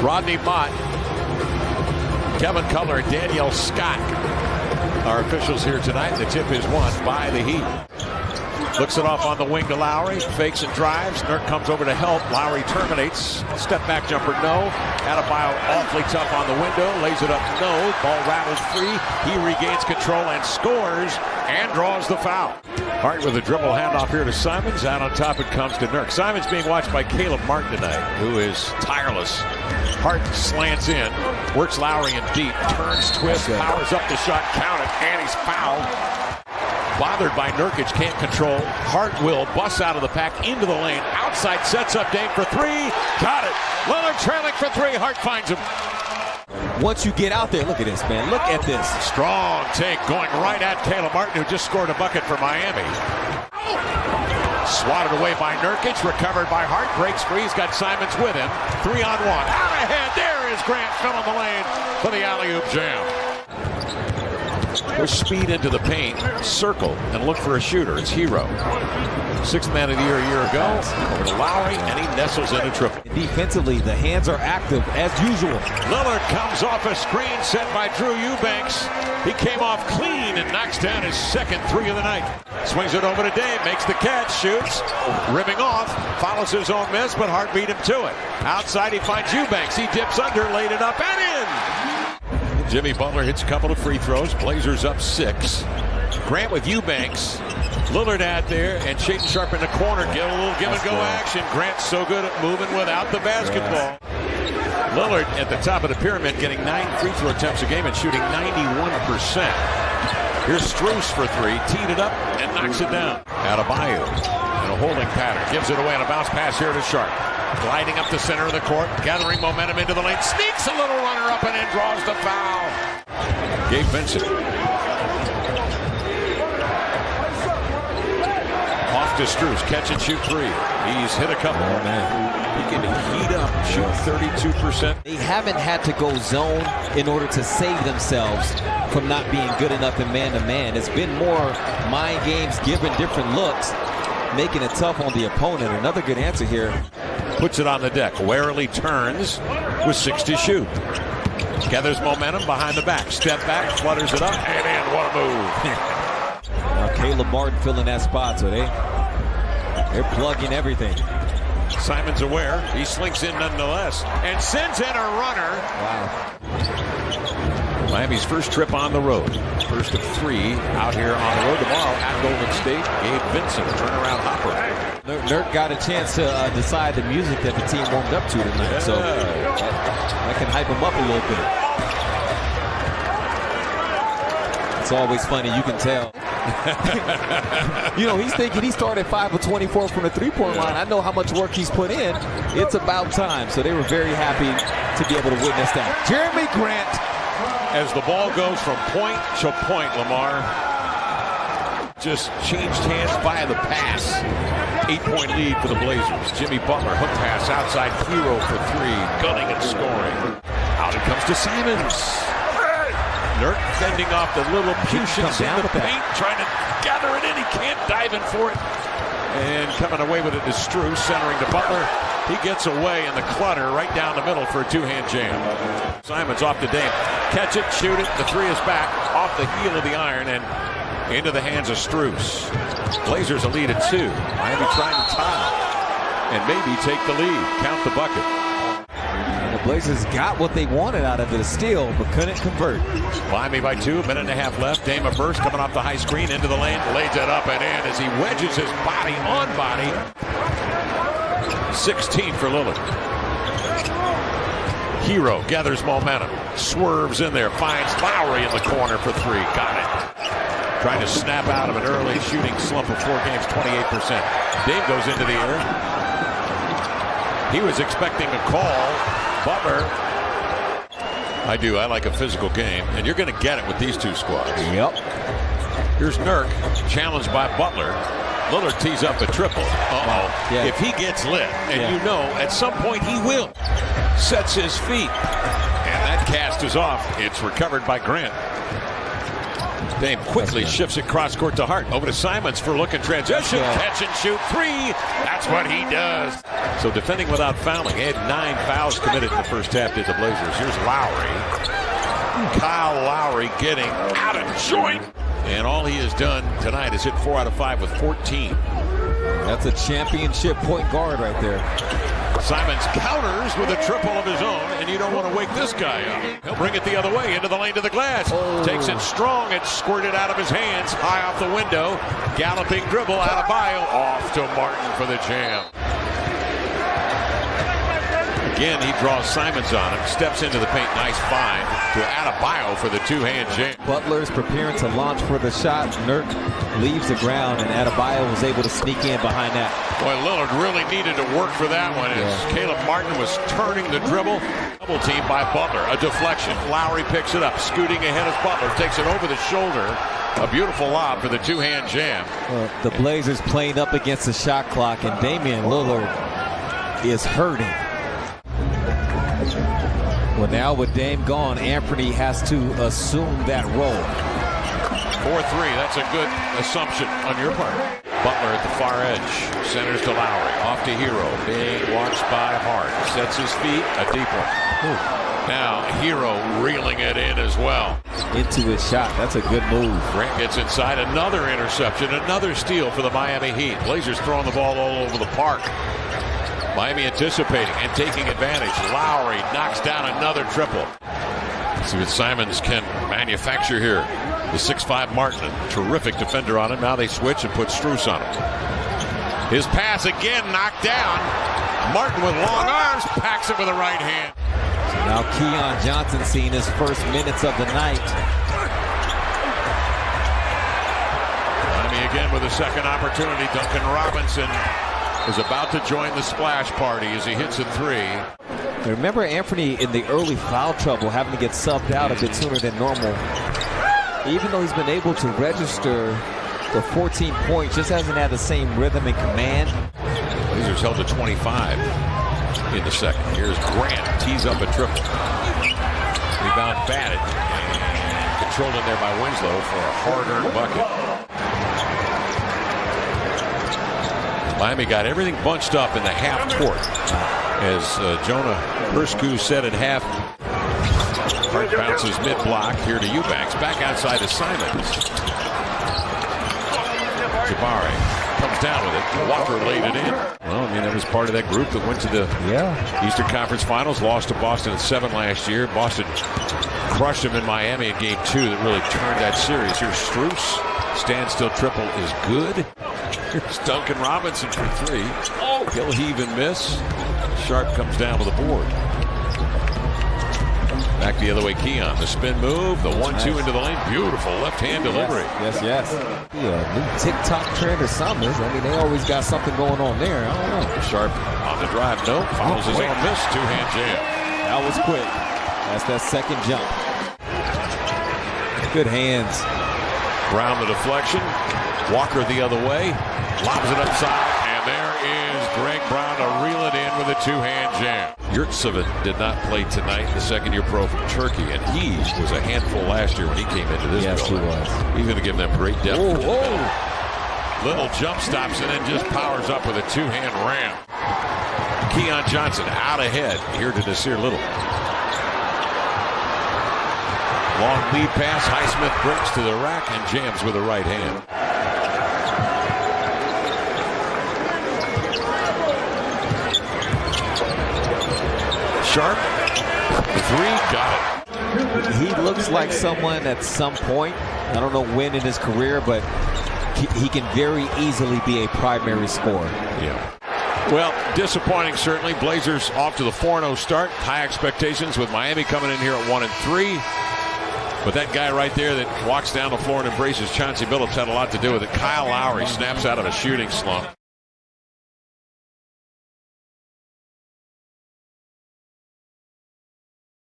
Rodney Mott, Kevin Culler, Danielle Scott are officials here tonight. The tip is won by the Heat. Looks it off on the wing to Lowry. Fakes and drives. Nurk comes over to help. Lowry terminates. Step back jumper, no. Adebayo awfully tough on the window. Lays it up, no. Ball rattles free. He regains control and scores and draws the foul. Hart with a dribble handoff here to Simons. Out on top it comes to Nurk. Simons being watched by Caleb Martin tonight, who is tireless. Hart slants in. Works Lowry in deep. Turns, twists, powers up the shot. Count it. And he's fouled. Bothered by Nurkic, can't control. Hart will bust out of the pack into the lane. Outside, sets up Dame for three. Got it. Lillard trailing for three. Hart finds him. Once you get out there, look at this, man. Look at this. Strong take going right at Caleb Martin, who just scored a bucket for Miami. Swatted away by Nurkic. Recovered by Hart. Breaks free. He's got Simons with him. 3-on-1. Out ahead. There is Grant. Fill in the lane for the alley-oop jam. Push speed into the paint, circle, and look for a shooter. It's Hero. Sixth man of the year a year ago. Over to Lowry, and he nestles in a triple. Defensively, the hands are active as usual. Lillard comes off a screen set by Drew Eubanks. He came off clean and knocks down his second three of the night. Swings it over to Dame, makes the catch, shoots, ribbing off, follows his own miss, but Hart beat him to it. Outside he finds Eubanks. He dips under, laid it up and in. Jimmy Butler hits a couple of free throws. Blazers up 6. Grant with Eubanks. Lillard out there, and Shaedon Sharpe in the corner. Get a little give-and-go action. Grant's so good at moving without the basketball. Lillard at the top of the pyramid getting 9 free throw attempts a game and shooting 91%. Here's Strus for three. Teed it up and knocks it down. Adebayo in a holding pattern. Gives it away on a bounce pass here to Sharpe. Gliding up the center of the court, gathering momentum into the lane, sneaks a little runner up and in, draws the foul. Gabe Vincent. Off to Strus, catch and shoot three. He's hit a couple. Oh, man. He can heat up, shoot 32%. They haven't had to go zone in order to save themselves from not being good enough in man-to-man. It's been more mind games, giving different looks, making it tough on the opponent. Another good answer here. Puts it on the deck, warily turns with 6 to shoot. Gathers momentum behind the back. Step back, flutters it up, and in. What a move. Now Caleb Martin filling that spot, so they're plugging everything. Simons aware. He slinks in nonetheless and sends in a runner. Wow. Miami's first trip on the road. First of 3 out here on the road tomorrow at Golden State. Gabe Vincent, turnaround hopper. Nurk got a chance to decide the music that the team warmed up to tonight, so that can hype him up a little bit. It's always funny, you can tell. You know, he's thinking he started 5 of 24 from the three-point line. I know how much work he's put in. It's about time, so they were very happy to be able to witness that. Jeremy Grant. As the ball goes from point to point, Lamar just changed hands via the pass. 8-point lead for the Blazers. Jimmy Butler, hook pass outside, Hero for 3, gunning and scoring. Out it comes to Simons. Nurk fending off the Lilliputians in the paint, trying to gather it in. He can't dive in for it. And coming away with it is Strus, centering to Butler. He gets away in the clutter right down the middle for a two-hand jam. Simons off to Dame. Catch it, shoot it. The three is back off the heel of the iron and into the hands of Strus. Blazers a lead at 2. Miami trying to tie and maybe take the lead. Count the bucket. The Blazers got what they wanted out of it, a steal, but couldn't convert. Miami by 2, minute and a half left. Dame a burst coming off the high screen into the lane. Lays it up and in as he wedges his body on body. 16 for Lillard. Hero gathers momentum. Swerves in there. Finds Lowry in the corner for 3. Got it. Trying to snap out of an early shooting slump of 4 games, 28%. Dame goes into the air. He was expecting a call. Butler. I like a physical game, and you're going to get it with these two squads. Yep. Here's Nurk, challenged by Butler. Lillard tees up a triple. Uh-oh. Yeah. If he gets lit, and you know at some point he will, sets his feet, and that cast is off. It's recovered by Grant. Dame quickly shifts it cross court to Hart. Over to Simons for look and transition. Catch and shoot three. That's what he does. So defending without fouling. He had 9 fouls committed in the first half, did the Blazers. Here's Lowry. Kyle Lowry getting out of joint. And all he has done tonight is hit 4 out of 5 with 14. That's a championship point guard right there. Simons counters with a triple of his own, and you don't want to wake this guy up. He'll bring it the other way into the lane to the glass. Takes it strong. It's squirted out of his hands, high off the window. Galloping dribble, Adebayo off to Martin for the jam. Again, he draws Simons on him, steps into the paint, nice find to Adebayo for the two-hand jam. Butler's preparing to launch for the shot. Nurk leaves the ground, and Adebayo was able to sneak in behind that. Boy, Lillard really needed to work for that one as Caleb Martin was turning the dribble. Double team by Butler, a deflection. Lowry picks it up, scooting ahead as Butler takes it over the shoulder. A beautiful lob for the two-hand jam. The Blazers playing up against the shot clock, and Damian Lillard is hurting. Well, now with Dame gone, Anthony has to assume that role. 4-3, that's a good assumption on your part. Butler at the far edge, centers to Lowry, off to Hero, being watched by Hart, sets his feet, a deep one. Now Hero reeling it in as well. Into his shot, that's a good move. Grant gets inside, another interception, another steal for the Miami Heat. Blazers throwing the ball all over the park. Miami anticipating and taking advantage. Lowry knocks down another triple. See what Simons can manufacture here. The 6'5" Martin, a terrific defender on him. Now they switch and put Strus on him. His pass again knocked down. Martin with long arms packs it with the right hand. So now Keon Johnson seeing his first minutes of the night. Miami again with a second opportunity. Duncan Robinson is about to join the splash party as he hits a three. Remember Anthony in the early foul trouble having to get subbed out a bit sooner than normal. Even though he's been able to register the 14 points, just hasn't had the same rhythm and command. Blazers held to 25 in the second. Here's Grant, tees up a triple. Rebound batted and controlled in there by Winslow for a hard-earned bucket. Miami got everything bunched up in the half court. As Jonah Perscu said at half, Hart bounces mid-block here to Eubanks. Back outside to Simons. Jabari comes down with it. Walker laid it in. Well, I mean, that was part of that group that went to the Eastern Conference Finals. Lost to Boston at 7 last year. Boston crushed them in Miami in Game 2 that really turned that series. Here's Strus. Standstill triple is good. Here's Duncan Robinson for three. He'll heave and miss. Sharp comes down with the board. Back the other way, Keon. The spin move, the 1-2 into the lane. Beautiful left-hand delivery. Yes. New TikTok trend or something. I mean, they always got something going on there. I don't know. Sharp on the drive. No. Follows his own miss. Two-hand jam. That was quick. That's that second jump. Good hands. Brown the deflection. Walker the other way. Lobs it upside. And there is Greg Brown to reel it in with a two-hand jam. Yurtseven did not play tonight, the second-year pro from Turkey, and he was a handful last year when he came into this building. Yes, he was. He's going to give them great depth. Little jump stops and then just powers up with a two-hand ram. Keon Johnson out ahead here to Nasir Little. Long lead pass. Highsmith breaks to the rack and jams with the right hand. Sharp. The three. Got it. He looks like someone at some point, I don't know when in his career, but he can very easily be a primary scorer. Yeah. Well, disappointing certainly. Blazers off to the 4-0 start. High expectations with Miami coming in here at 1-3. But that guy right there that walks down the floor and embraces Chauncey Billups had a lot to do with it. Kyle Lowry snaps out of a shooting slump.